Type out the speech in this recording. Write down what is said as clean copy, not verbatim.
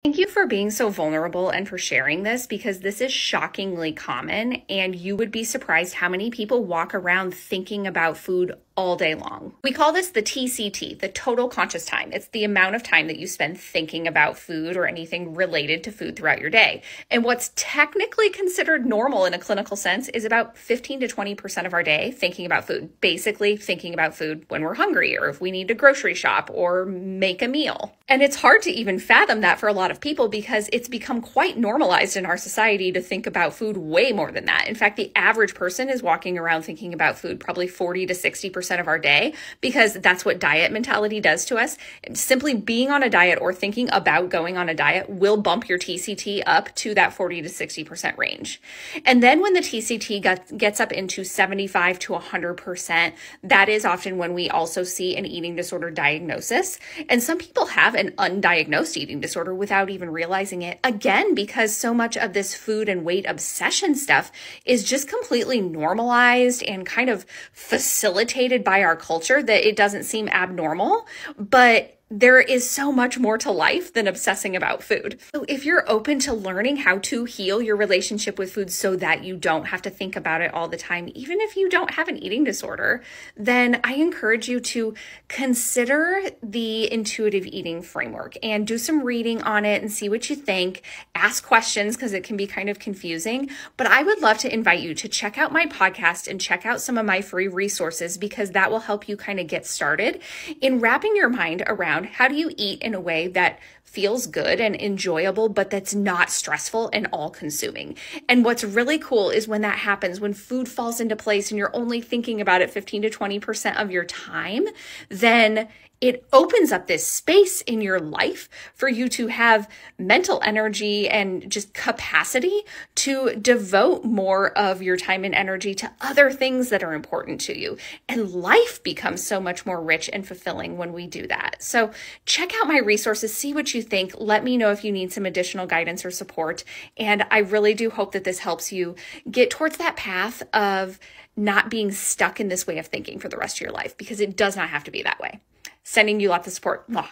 Thank you for being so vulnerable and for sharing this, because this is shockingly common, and you would be surprised how many people walk around thinking about food all day long. We call this the TCT, the total conscious time. It's the amount of time that you spend thinking about food or anything related to food throughout your day. And what's technically considered normal in a clinical sense is about 15 to 20% of our day thinking about food. Basically thinking about food when we're hungry, or if we need to grocery shop or make a meal. And it's hard to even fathom that for a lot of people, because it's become quite normalized in our society to think about food way more than that. In fact, the average person is walking around thinking about food probably 40 to 60% of our day, because that's what diet mentality does to us. Simply being on a diet or thinking about going on a diet will bump your TCT up to that 40 to 60% range. And then when the TCT gets up into 75 to 100%, that is often when we also see an eating disorder diagnosis. And some people have an undiagnosed eating disorder without even realizing it, again, because so much of this food and weight obsession stuff is just completely normalized and kind of facilitated by our culture that it doesn't seem abnormal. But there is so much more to life than obsessing about food. So if you're open to learning how to heal your relationship with food so that you don't have to think about it all the time, even if you don't have an eating disorder, then I encourage you to consider the intuitive eating framework and do some reading on it and see what you think. Ask questions, because it can be kind of confusing. But I would love to invite you to check out my podcast and check out some of my free resources, because that will help you kind of get started in wrapping your mind around how do you eat in a way that feels good and enjoyable, but that's not stressful and all-consuming. And what's really cool is when that happens, when food falls into place and you're only thinking about it 15 to 20% of your time, then it opens up this space in your life for you to have mental energy and just capacity to devote more of your time and energy to other things that are important to you. And life becomes so much more rich and fulfilling when we do that. So check out my resources, see what you think. Let me know if you need some additional guidance or support. And I really do hope that this helps you get towards that path of not being stuck in this way of thinking for the rest of your life, because it does not have to be that way. Sending you lots of support. Mwah.